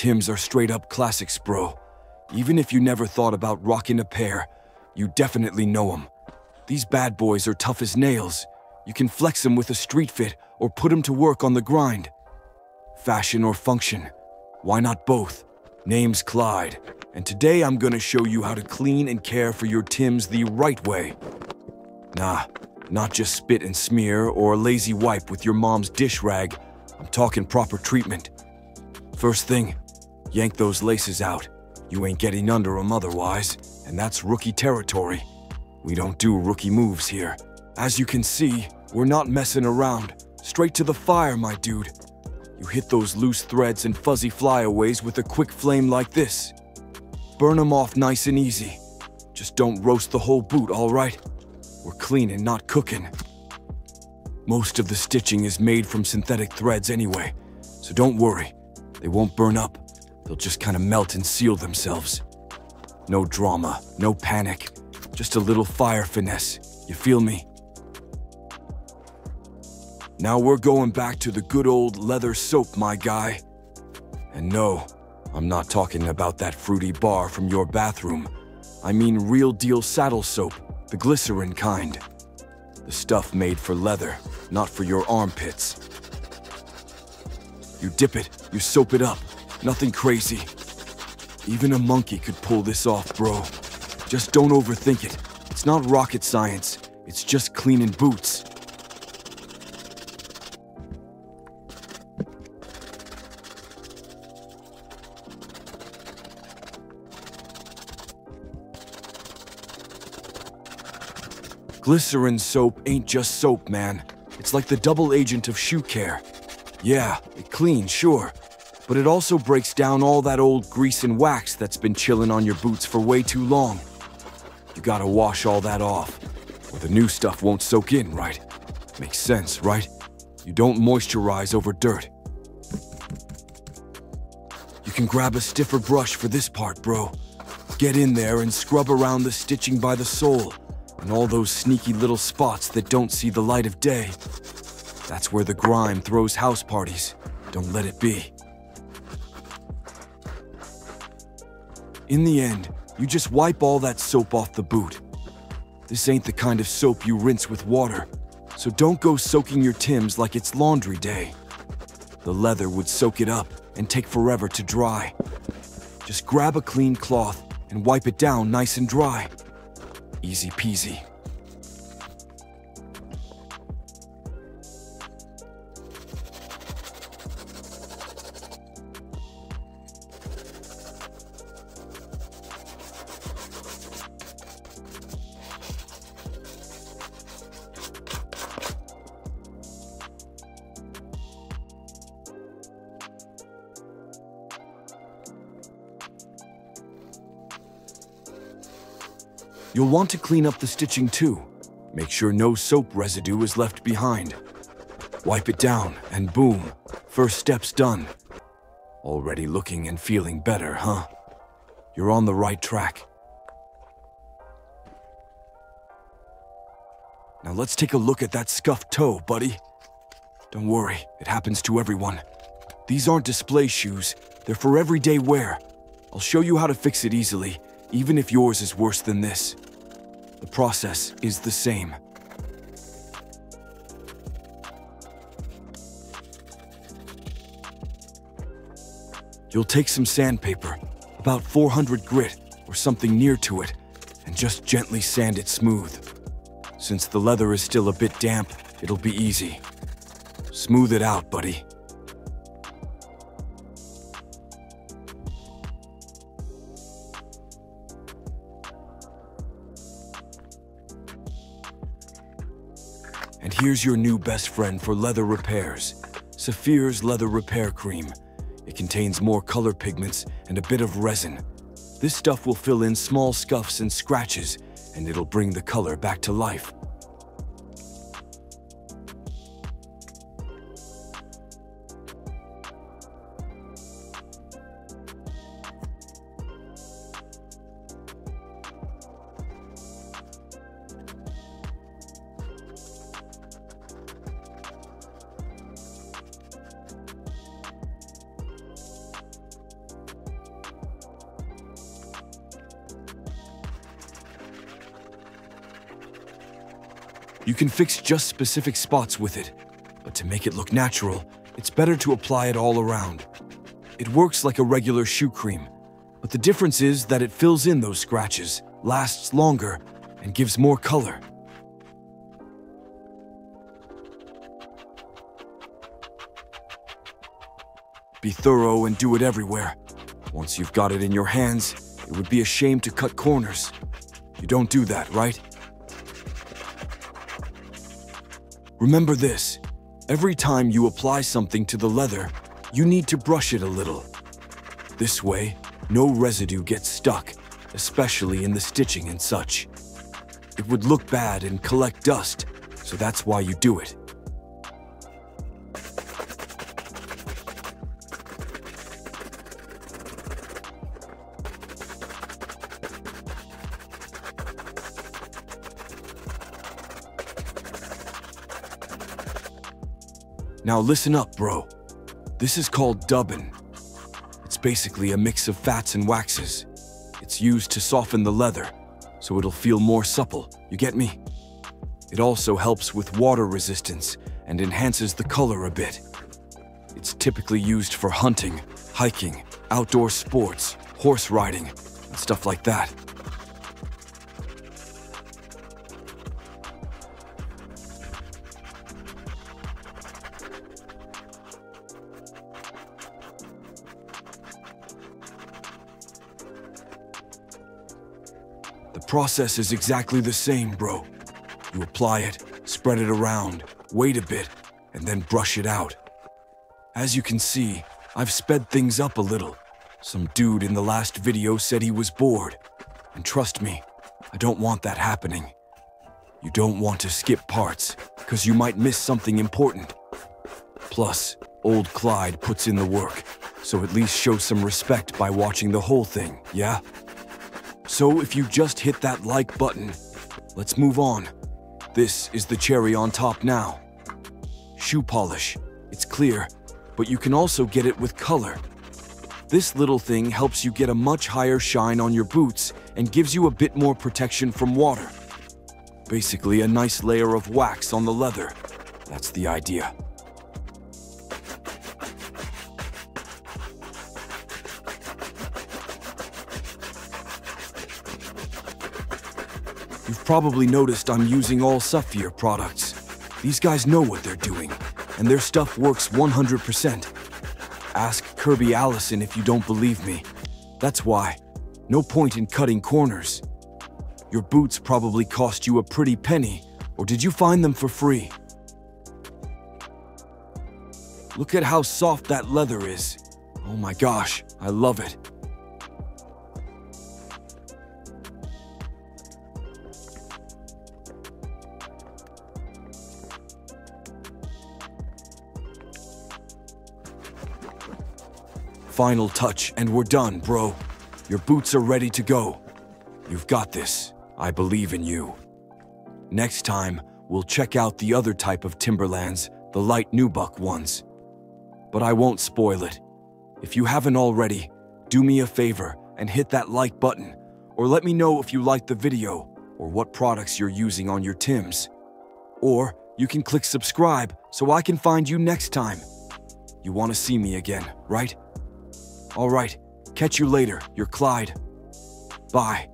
Timbs are straight up classics, bro. Even if you never thought about rocking a pair, you definitely know them. These bad boys are tough as nails. You can flex them with a street fit or put them to work on the grind. Fashion or function, why not both? Name's Clyde, and today I'm gonna show you how to clean and care for your Timbs the right way. Nah, not just spit and smear or a lazy wipe with your mom's dish rag. I'm talking proper treatment. First thing, yank those laces out. You ain't getting under them otherwise, and that's rookie territory. We don't do rookie moves here. As you can see, we're not messing around. Straight to the fire, my dude. You hit those loose threads and fuzzy flyaways with a quick flame like this. Burn them off nice and easy. Just don't roast the whole boot, all right? We're cleaning, not cooking. Most of the stitching is made from synthetic threads anyway, so don't worry. They won't burn up. They'll just kind of melt and seal themselves. No drama, no panic. Just a little fire finesse. You feel me? Now we're going back to the good old leather soap, my guy. And no, I'm not talking about that fruity bar from your bathroom. I mean real deal saddle soap, the glycerin kind. The stuff made for leather, not for your armpits. You dip it, you soap it up. Nothing crazy. Even a monkey could pull this off, bro. Just don't overthink it. It's not rocket science. It's just cleaning boots. Glycerin soap ain't just soap, man. It's like the double agent of shoecare. Yeah, it cleans, sure. But it also breaks down all that old grease and wax that's been chilling on your boots for way too long. You gotta wash all that off, or the new stuff won't soak in, right? Makes sense, right? You don't moisturize over dirt. You can grab a stiffer brush for this part, bro. Get in there and scrub around the stitching by the sole, and all those sneaky little spots that don't see the light of day. That's where the grime throws house parties. Don't let it be. In the end, you just wipe all that soap off the boot. This ain't the kind of soap you rinse with water, so don't go soaking your Timbs like it's laundry day. The leather would soak it up and take forever to dry. Just grab a clean cloth and wipe it down nice and dry. Easy peasy. You'll want to clean up the stitching too. Make sure no soap residue is left behind. Wipe it down and boom, first step's done. Already looking and feeling better, huh? You're on the right track. Now let's take a look at that scuffed toe, buddy. Don't worry, it happens to everyone. These aren't display shoes, they're for everyday wear. I'll show you how to fix it easily, even if yours is worse than this. The process is the same. You'll take some sandpaper, about 400 grit or something near to it, and just gently sand it smooth. Since the leather is still a bit damp, it'll be easy. Smooth it out, buddy. And here's your new best friend for leather repairs, Saphir's Leather Repair Cream. It contains more color pigments and a bit of resin. This stuff will fill in small scuffs and scratches, and it'll bring the color back to life. You can fix just specific spots with it, but to make it look natural, it's better to apply it all around. It works like a regular shoe cream, but the difference is that it fills in those scratches, lasts longer, and gives more color. Be thorough and do it everywhere. Once you've got it in your hands, it would be a shame to cut corners. You don't do that, right? Remember this, every time you apply something to the leather, you need to brush it a little. This way, no residue gets stuck, especially in the stitching and such. It would look bad and collect dust, so that's why you do it. Now listen up, bro. This is called dubbin. It's basically a mix of fats and waxes. It's used to soften the leather, so it'll feel more supple, you get me? It also helps with water resistance and enhances the color a bit. It's typically used for hunting, hiking, outdoor sports, horse riding, and stuff like that. The process is exactly the same, bro. You apply it, spread it around, wait a bit, and then brush it out. As you can see, I've sped things up a little. Some dude in the last video said he was bored. And trust me, I don't want that happening. You don't want to skip parts, because you might miss something important. Plus, old Clyde puts in the work, so at least show some respect by watching the whole thing, yeah? So if you just hit that like button, let's move on. This is the cherry on top now. Shoe polish. It's clear, but you can also get it with color. This little thing helps you get a much higher shine on your boots and gives you a bit more protection from water. Basically a nice layer of wax on the leather. That's the idea. You've probably noticed I'm using all Saphir products. These guys know what they're doing, and their stuff works 100%. Ask Kirby Allison if you don't believe me. That's why. No point in cutting corners. Your boots probably cost you a pretty penny, or did you find them for free? Look at how soft that leather is. Oh my gosh, I love it. Final touch and we're done, bro. Your boots are ready to go. You've got this. I believe in you. Next time, we'll check out the other type of Timberlands, the light nubuck ones. But I won't spoil it. If you haven't already, do me a favor and hit that like button, or let me know if you liked the video or what products you're using on your Tims. Or you can click subscribe so I can find you next time. You want to see me again, right? All right, catch you later, your Clyde. Bye.